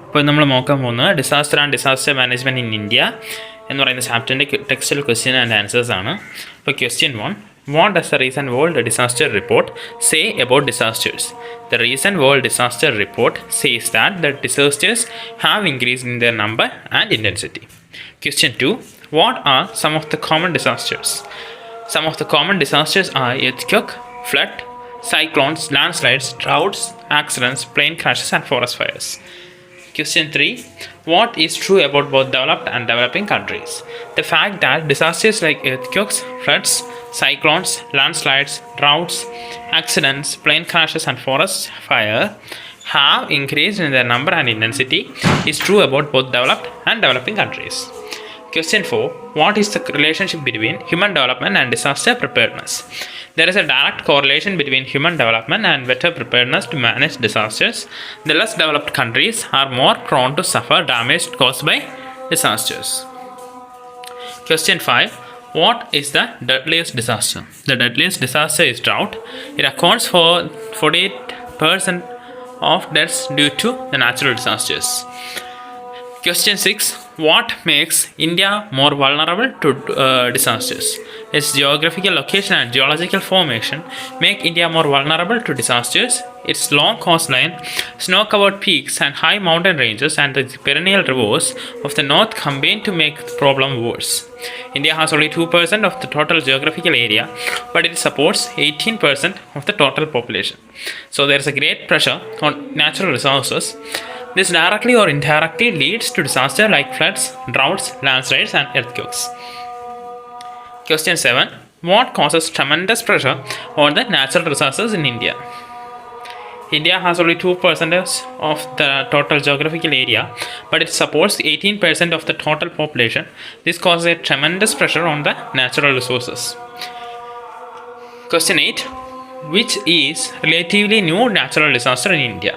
ഇപ്പോൾ നമ്മൾ നോക്കാൻ പോകുന്നത് disaster and disaster management in India എന്ന് പറയുന്ന ചാപ്റ്ററിൻ്റെ ടെക്സ്റ്റൽ ക്വസ്റ്റ്യൻ ആൻഡ് ആൻസേഴ്സ് ആണ്. ഇപ്പോൾ question 1, what does the recent world disaster report say about disasters? The recent World Disaster Report says that the disasters have increased in their number and intensity. Question 2, what are some of the common disasters? Some of the common disasters are earthquake, flood, cyclones, landslides, droughts, accidents, plane crashes and forest fires. Question 3, what is true about both developed and developing countries? The fact that disasters like earthquakes, floods, cyclones, landslides, droughts, accidents, plane crashes and forest fire have increased in their number and intensity is true about both developed and developing countries. Question 4, what is the relationship between human development and disaster preparedness? There is a direct correlation between human development and better preparedness to manage disasters. The less developed countries are more prone to suffer damage caused by disasters. Question 5, what is the deadliest disaster? The deadliest disaster is drought. It accounts for 48% of deaths due to the natural disasters. Question 6, what makes India more vulnerable to disasters? Its geographical location and geological formation make India more vulnerable to disasters. Its long coastline, snow-covered peaks and high mountain ranges and the perennial rivers of the north combine to make the problem worse. India has only 2% of the total geographical area, but it supports 18% of the total population. So there is a great pressure on natural resources. This directly or indirectly leads to disasters like floods, droughts, landslides and earthquakes. Question 7, what causes tremendous pressure on the natural resources in India? India has only 2% of the total geographical area, but it supports 18% of the total population. This causes a tremendous pressure on the natural resources. Question 8, which is relatively new natural disaster in India?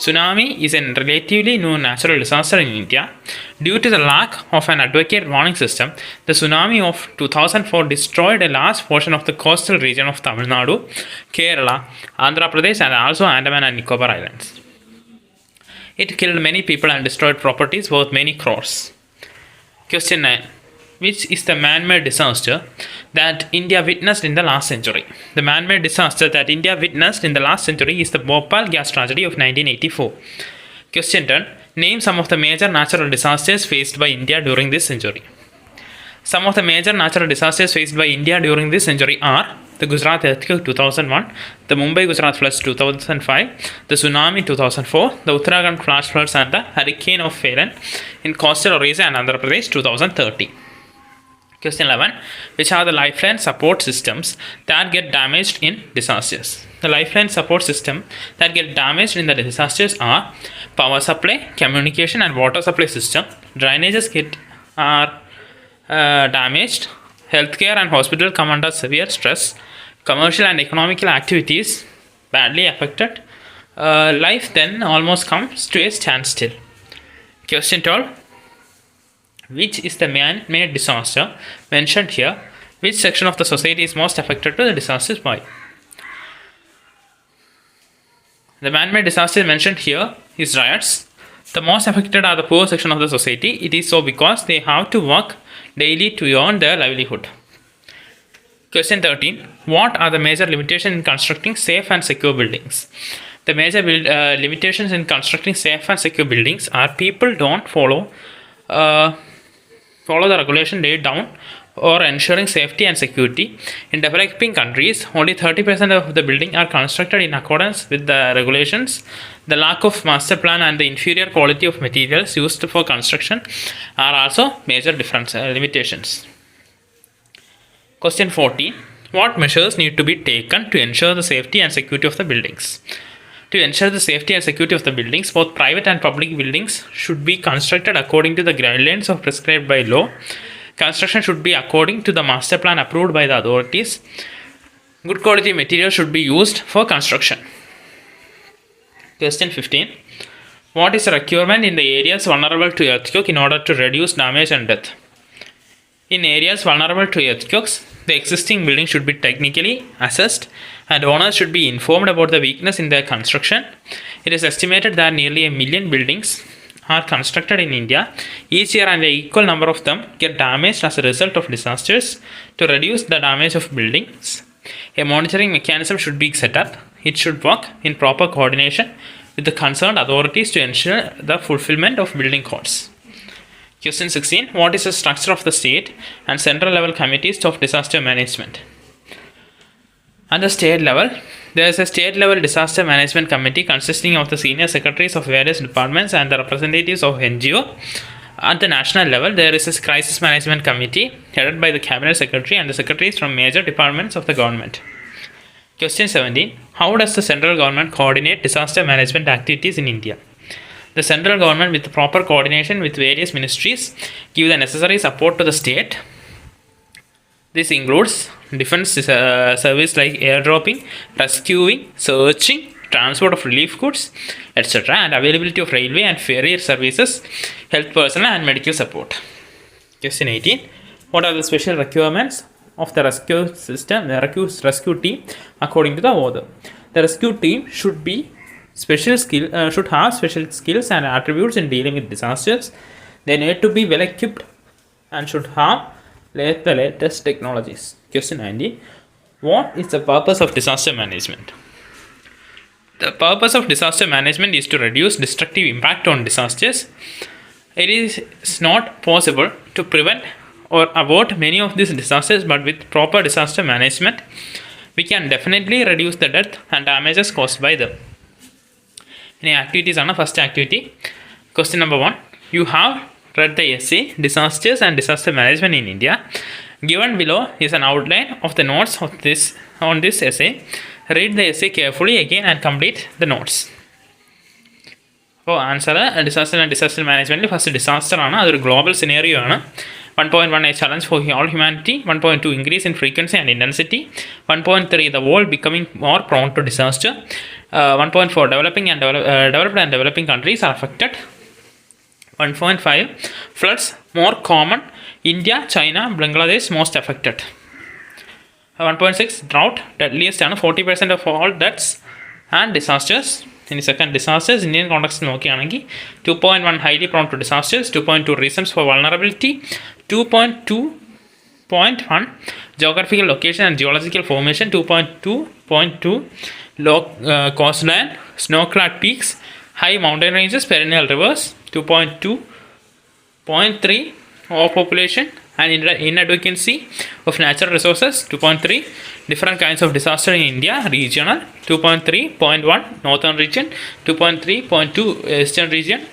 Tsunami is a relatively new natural disaster in India. Due to the lack of an adequate warning system, the tsunami of 2004 destroyed a large portion of the coastal region of Tamil Nadu, Kerala, Andhra Pradesh and also Andaman and Nicobar Islands. It killed many people and destroyed properties worth many crores. Question 9, which is the man-made disaster that India witnessed in the last century? The man-made disaster that India witnessed in the last century is the Bhopal gas tragedy of 1984. Question 10, name some of the major natural disasters faced by India during this century. Some of the major natural disasters faced by India during this century are the Gujarat earthquake 2001, the Mumbai Gujarat floods 2005, the tsunami 2004, the Uttarakhand flash floods and the hurricane of Phelan in coastal Orissa and Andhra Pradesh 2013. Question 11, which are the lifeline support systems that get damaged in disasters? The lifeline support system that get damaged in the disasters are power supply, communication and water supply system. Drainages are damaged. Healthcare and hospital come under severe stress. Commercial and economical activities badly affected. Life then almost comes to a standstill. Question 12, which is the man-made disaster mentioned here? Which section of the society is most affected to the disasters by? The man-made disaster mentioned here is riots. The most affected are the poor section of the society. It is so because they have to work daily to earn their livelihood. Question 13, what are the major limitations in constructing safe and secure buildings? The major limitations in constructing safe and secure buildings are people don't follow the regulation laid down or ensuring safety and security. In developing countries, only 30% of the buildings are constructed in accordance with the regulations. The lack of master plan and the inferior quality of materials used for construction are also major limitations. Question 14, what measures need to be taken to ensure the safety and security of the buildings? To ensure the safety and security of the buildings, both private and public buildings should be constructed according to the guidelines prescribed by law. Construction should be according to the master plan approved by the authorities. Good quality materials should be used for construction. Question 15, what is the requirement in the areas vulnerable to earthquake in order to reduce damage and death? In areas vulnerable to earthquakes, the existing building should be technically assessed and owners should be informed about the weakness in their construction. It is estimated that nearly 1 million buildings are constructed in India each year, and an equal number of them get damaged as a result of disasters. To reduce the damage of buildings, a monitoring mechanism should be set up. It should work in proper coordination with the concerned authorities to ensure the fulfillment of building codes. Question 16. What is the structure of the state and central level committees of disaster management? At the state level, there is a state level disaster management committee consisting of the senior secretaries of various departments and the representatives of NGO. At the national level, there is a crisis management committee headed by the cabinet secretary and the secretaries from major departments of the government. Question 17. How does the central government coordinate disaster management activities in India? The central government, with proper coordination with various ministries, give the necessary support to the state. This includes defense service like airdropping, rescuing, searching, transport of relief goods, etc., and availability of railway and ferry services, health personnel, and medical support. Question 18. What are the special requirements of the rescue system, the rescue team, according to the author? The rescue team should have special skills and attributes in dealing with disasters. They need to be well equipped and should have the latest technologies. Question 19. What is the purpose of disaster management? The purpose of disaster management is to reduce destructive impact on disasters. It is not possible to prevent or avert many of these disasters, but with proper disaster management, we can definitely reduce the death and damages caused by them. Any activities on the first activity? Question number 1. You have read the essay Disasters and Disaster Management in India. Given below is an outline of the notes on this essay. Read the essay carefully again and complete the notes. So answer disaster and disaster management. First disaster is a global scenario. 1.1 a challenge for all humanity. 1.2 increase in frequency and intensity. 1.3 the world becoming more prone to disaster. 1.4 developed and developing countries are affected. 1.5 floods more common. India, China, Bangladesh most affected. 1.6 drought deadliest and 40% of all deaths and disasters. In the second disasters, Indian context 2.1 highly prone to disasters. 2.2 reasons for vulnerability. 2.2.1 geographical location and geological formation. 2.2.2 low coastline, snow-clad peaks, high mountain ranges, perennial rivers. 2.2.3 overpopulation and inadequacy of natural resources. 2.3 different kinds of disaster in India, regional. 2.3.1 northern region. 2.3.2 eastern region.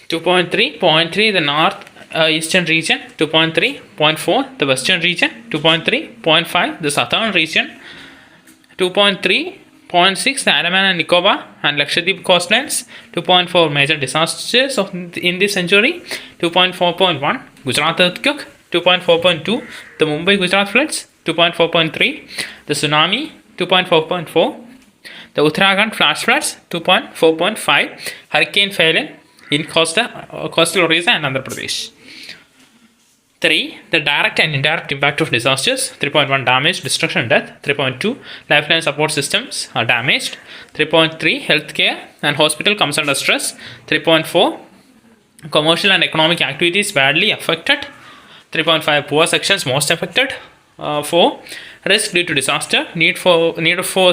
2.3.3 the north eastern region. 2.3.4 the western region. 2.3.5 the southern region. 2.3.6 the Andaman and Nicobar and Lakshadweep coastlines. 2.4 major disasters in this century. 2.4.1 Gujarat earthquake. 2.4.2 the Mumbai Gujarat floods. 2.4.3 the tsunami. 2.4.4 the Uttarakhand flash floods. 2.4.5 Hurricane Phelan in coastal Orissa and Andhra Pradesh. 3. The direct and indirect impact of disasters. 3.1 damage, destruction, death. 3.2 lifeline support systems are damaged. 3.3 healthcare and hospital comes under stress. 3.4 commercial and economic activities badly affected. 3.5 poor sections most affected. 4 risk due to disaster, need for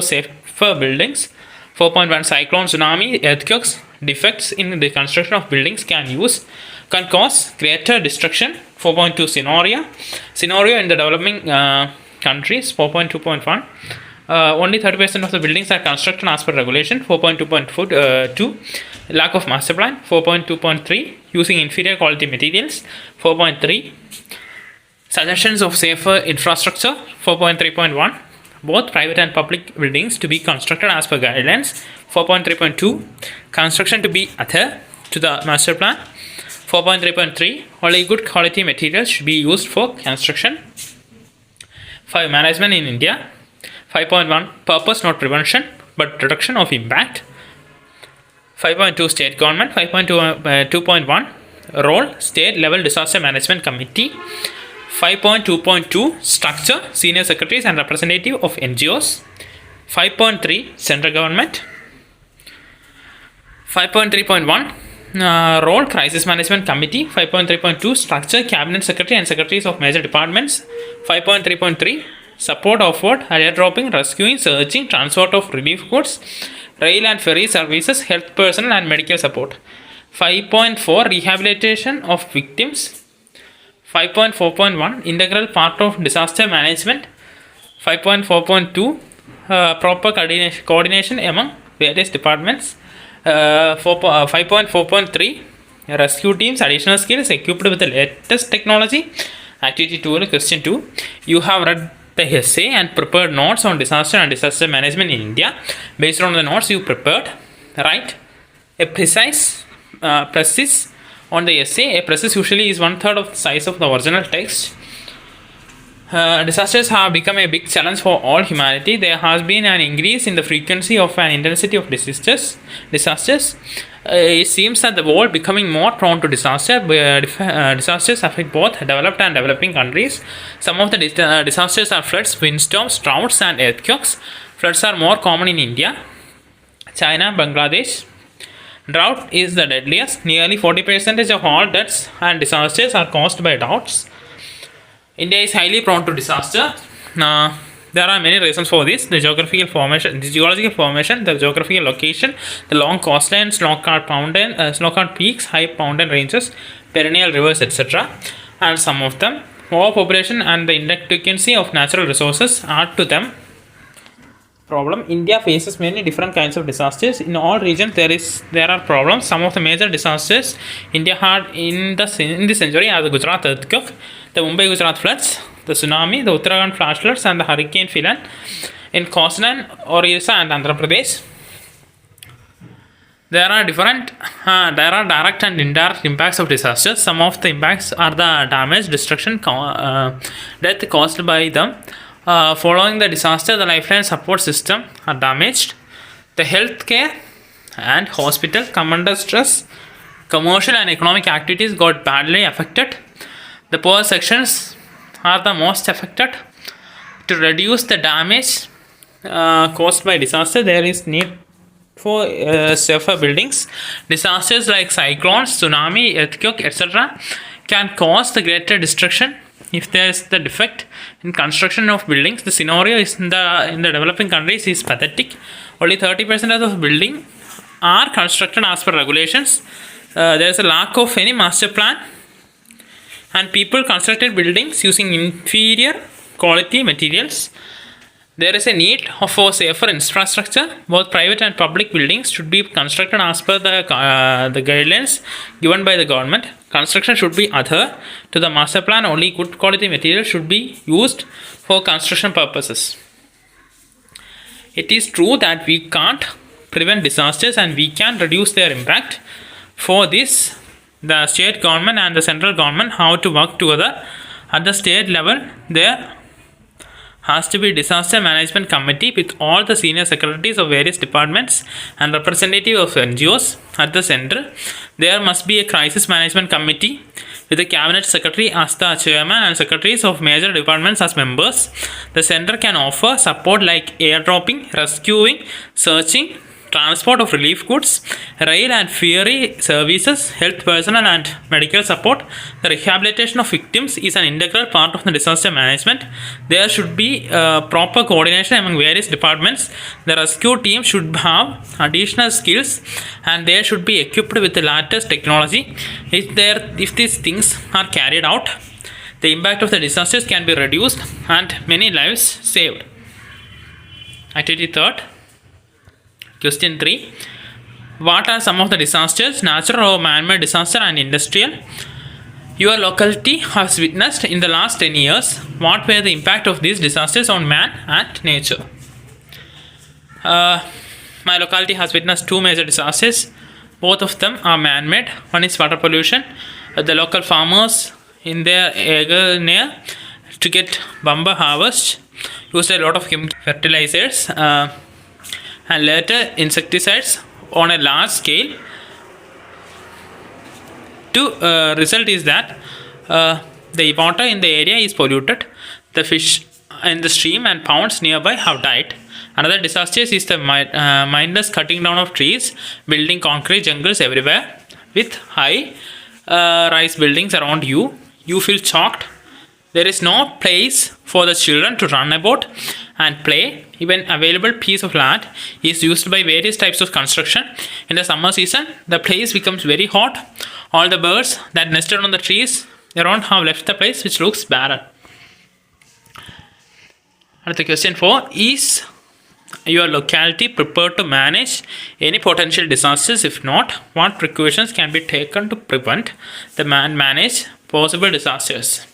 safer buildings. 4.1 cyclone, tsunami, earthquakes, defects in the construction of buildings can cause greater destruction. 4.2 scenario in the developing countries. 4.2.1 only 30% of the buildings are constructed as per regulation. 4.2.2 lack of master plan. 4.2.3 using inferior quality materials. 4.3 suggestions of safer infrastructure. 4.3.1 both private and public buildings to be constructed as per guidelines. 4.3.2 construction to be adhere to the master plan. 4.3.3 only good quality materials should be used for construction. 5 management in India. 5.1 purpose not prevention but reduction of impact. 5.2 state government. 5.2.1 role state level disaster management committee. 5.2.2 structure senior secretaries and representative of NGOs. 5.3 central government. 5.3.1 Role Crisis Management Committee. 5.3.2 Structure Cabinet Secretary and Secretaries of Major Departments. 5.3.3 Support offered, airdropping, rescuing, searching, transport of relief goods, rail and ferry services, health personnel and medical support. 5.4 Rehabilitation of victims. 5.4.1 Integral part of disaster management. 5.4.2 Proper coordination among various departments. 5.4.3 Rescue teams, additional skills equipped with the latest technology. Activity 2, question 2. You have read the essay and prepared notes on disaster and disaster management in India. Based on the notes you prepared, write a precise on the essay. A precise usually is 1/3 of the size of the original text. Disasters have become a big challenge for all humanity. There has been an increase in the frequency of and intensity of disasters. It seems that the world becoming more prone to disaster. Disasters affect both developed and developing countries. Some of the disasters are floods, windstorms, droughts, and earthquakes. Floods are more common in India, China, Bangladesh. Drought is the deadliest. Nearly 40% of all deaths and disasters are caused by droughts. India is highly prone to disaster. There are many reasons for this: the geographical formation, the geographical location, the long coastlines, snow-capped peaks, high mountain ranges, perennial rivers, etc. And some of them, overpopulation and the inadequacy of natural resources add to them problem. India faces many different kinds of disasters. In all regions there are problems. Some of the major disasters India had in this century are the Gujarat earthquake, the Mumbai Gujarat floods, the tsunami, the Uttarakhand flash floods, and the Hurricane Philan in coastline Orissa and Andhra Pradesh. There are direct and indirect impacts of disasters. Some of the impacts are the damage, destruction, death caused by them. Following the disaster, the lifeline support system are damaged. The healthcare and hospital come under stress. Commercial and economic activities got badly affected. The poor sections are the most affected. To reduce the damage caused by disaster, there is need for safer buildings. Disasters like cyclones, tsunami, earthquake, etc. can cause the greater destruction if there is the defect in construction of buildings. The scenario is in the developing countries is pathetic. Only 30% of the buildings are constructed as per regulations. There is a lack of any master plan, and people constructed buildings using inferior quality materials. There is a need for safer infrastructure. Both private and public buildings should be constructed as per the guidelines given by the government. Construction should be adhered to the master plan. Only good quality material should be used for construction purposes. It is true that we can't prevent disasters and we can reduce their impact. For this, the state government and the central government have to work together. At the state level, there has to be disaster management committee with all the senior secretaries of various departments and representative of NGOs. At the center, there must be a crisis management committee with the cabinet secretary as the chairman and secretaries of major departments as members. The center can offer support like airdropping, rescuing, searching, transport of relief goods, rail and ferry services, health personnel and medical support. The rehabilitation of victims is an integral part of the disaster management. There should be proper coordination among various departments. The rescue team should have additional skills and they should be equipped with the latest technology. If these things are carried out, the impact of the disasters can be reduced and many lives saved. Activity 3. Question 3. What are some of the disasters, natural or man-made disaster and industrial, your locality has witnessed in the last 10 years? What were the impact of these disasters on man and nature? My locality has witnessed 2 major disasters. Both of them are man-made. One is water pollution. The local farmers in their area near to get bumper harvest used a lot of chemical fertilizers and later insecticides on a large scale. Result is that the water in the area is polluted. The fish in the stream and ponds nearby have died, Another disaster is the mindless cutting down of trees, building concrete jungles everywhere with high rise buildings around you. You feel shocked. There is no place for the children to run about and play. Even available piece of land is used by various types of construction. In the summer season, the place becomes very hot. All the birds that nested on the trees around have left the place, which looks barren. And the question 4 is your locality prepared to manage any potential disasters? If not, what precautions can be taken to prevent the manage possible disasters?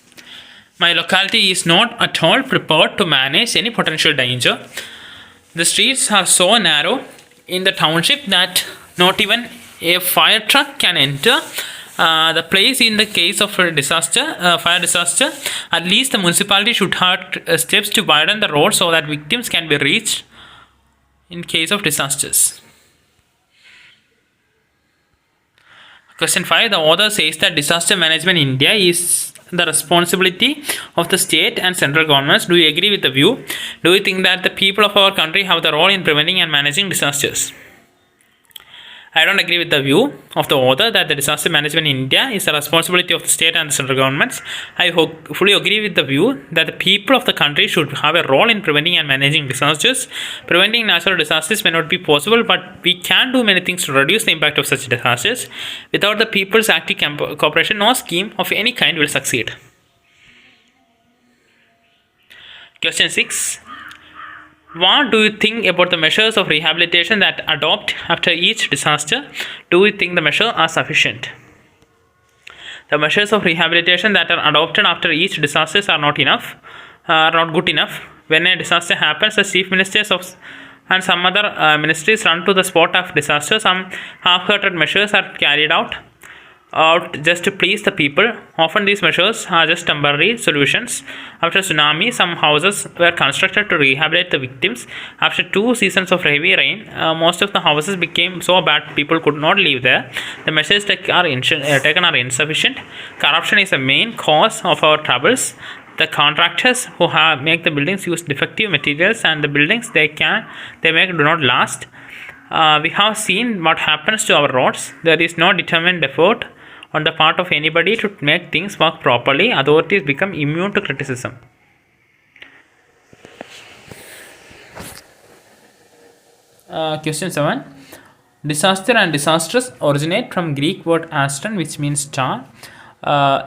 My locality is not at all prepared to manage any potential danger. The streets are so narrow in the township that not even a fire truck can enter the place in the case of a fire disaster. At least the municipality should have steps to widen the road so that victims can be reached in case of disasters. Question 5. The author says that disaster management in India is the responsibility of the state and central governments. Do you agree with the view? Do you think that the people of our country have the role in preventing and managing disasters? I don't agree with the view of the author that the disaster management in India is the responsibility of the state and the central governments. I fully agree with the view that the people of the country should have a role in preventing and managing disasters. Preventing natural disasters may not be possible, but we can do many things to reduce the impact of such disasters. Without the people's active cooperation, no scheme of any kind will succeed. Question 6. What do you think about the measures of rehabilitation that adopt after each disaster? Do you think the measures are sufficient? The measures of rehabilitation that are adopted after each disaster are not good enough. When a disaster happens, the chief ministers and some other ministries run to the spot of disaster. Some half-hearted measures are carried out just to please the people. Often these measures are just temporary solutions. After tsunami, some houses were constructed to rehabilitate the victims. After 2 seasons of heavy rain, most of the houses became so bad people could not live there. The measures taken are insufficient. Corruption is the main cause of our troubles. The contractors who make the buildings use defective materials, and the buildings they make do not last. We have seen what happens to our roads. There is no determined effort on the part of anybody to make things work properly. Authorities become immune to criticism. Question 7. Disaster and disastrous originate from Greek word astron, which means star.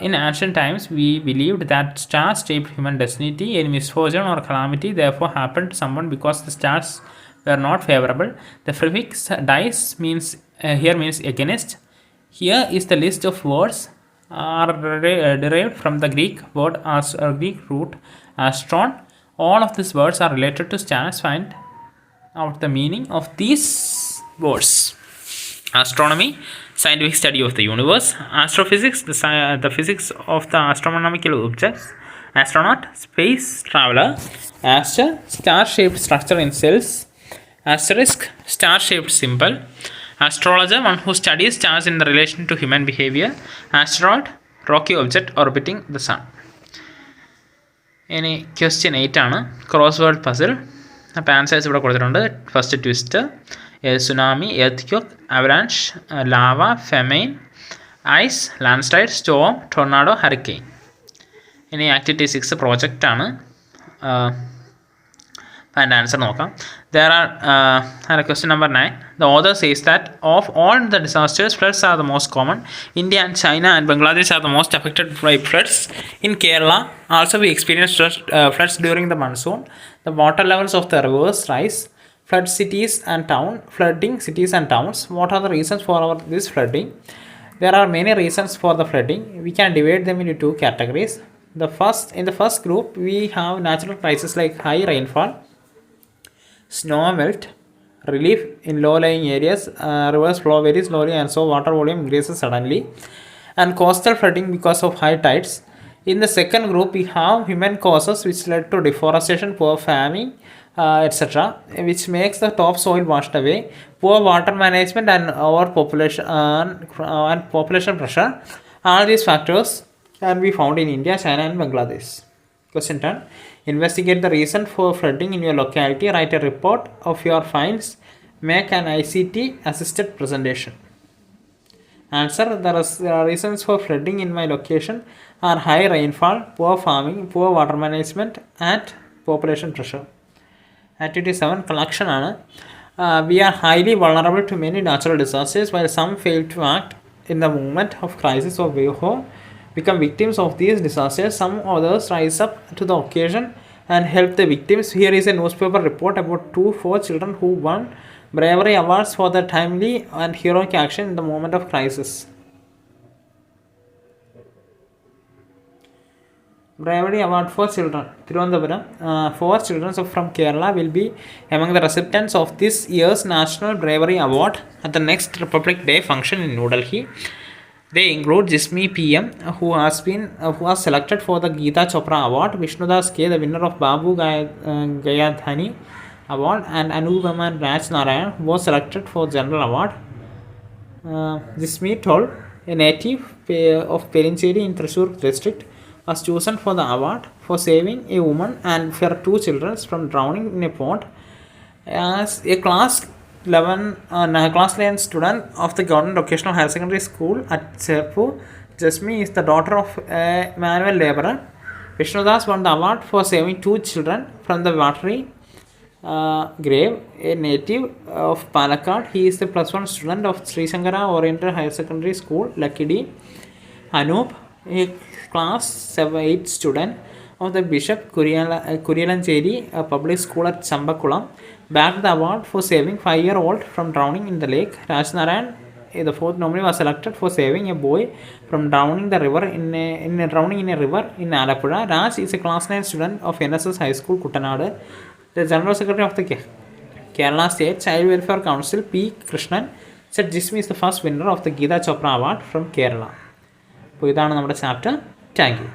In ancient times, we believed that stars shaped human destiny. Any misfortune or calamity therefore happened to someone because the stars were not favorable. The prefix dice means against. Here is the list of words are derived from the Greek root astron. All of these words are related to stars. Find out the meaning of these words. Astronomy, scientific study of the universe. Astrophysics, the physics of the astronomical objects. Astronaut, space traveler. Aster, star-shaped structure in cells. Asterisk, star-shaped symbol. Astrologer, one who studies stars in relation to human behavior. Asteroid, rocky object orbiting the sun. ഇനി question 8 ആണ്. Crossword puzzle. അപ്പോൾ answers ഇവിടെ കൊടുത്തിട്ടുണ്ട്. First twist, tsunami, earthquake, avalanche, lava, famine, ice, landslide, storm, tornado, hurricane. ഇനി activity 6 project ആണ്. അതിൻ്റെ answer നോക്കാം. There are question number 9. The author says that of all the disasters, floods are the most common. India and China and Bangladesh are the most affected by floods. In Kerala, also we experience floods during the monsoon. The water levels of the rivers rise. Flooding cities and towns. What are the reasons for this flooding? There are many reasons for the flooding. We can divide them into 2 categories. In the first group, we have natural crises like high rainfall, snow melt, relief in low-lying areas, rivers flow very slowly and so water volume increases suddenly, and coastal flooding because of high tides. In the second group, we have human causes which led to deforestation, poor farming, etc., which makes the topsoil washed away, poor water management and overpopulation and population pressure. All these factors can be found in India, China and Bangladesh. Question 10. Investigate the reason for flooding in your locality. Write a report of your finds. Make an ICT assisted presentation. Answer. The reasons for flooding in my location are high rainfall, poor farming, poor water management, and population pressure. Activity 7. Collection. We are highly vulnerable to many natural disasters. While some fail to act in the moment of crisis or become victims of these disasters, some others rise up to the occasion and help the victims. Here is a newspaper report about 4 children who won bravery awards for their timely and heroic action in the moment of crisis. Bravery Award for Children. Thiruvananthapuram. 4 children from Kerala will be among the recipients of this year's National Bravery Award at the next Republic Day function in New Delhi. They include Jismi PM, who was selected for the Geeta Chopra Award, Vishnudas K, the winner of Babu Gayadhani Award, and Anupama Raj Narayan, who was selected for General Award. Jismi Toll, a native of Perincheri in Thrissur district, was chosen for the award for saving a woman and her 2 children from drowning in a pond. As a class 11 student of the Government Vocational Higher Secondary School at Cherpu, Jasmi is the daughter of a manual laborer. Vishnudas won the award for saving 2 children from the watery grave. A native of Palakkad, he is the +1 student of Sri Shankara Oriental Higher Secondary School, Lakidi. Anup, a class 8 student of the Bishop Kuriyalancheri Public School at Chambakulam, bagged the award for saving 5-year-old from drowning in the lake. Raj Narayan, the 4th nominee, was selected for saving a boy from drowning in a river in Alappuzha. Raj is a class 9 student of NSS High School, Kuttanad. The General Secretary of the Kerala State Child Welfare Council, P. Krishnan, said Jismi is the first winner of the Geeta Chopra Award from Kerala. അപ്പോൾ ഇതാണ് നമ്മുടെ chapter. Thank you.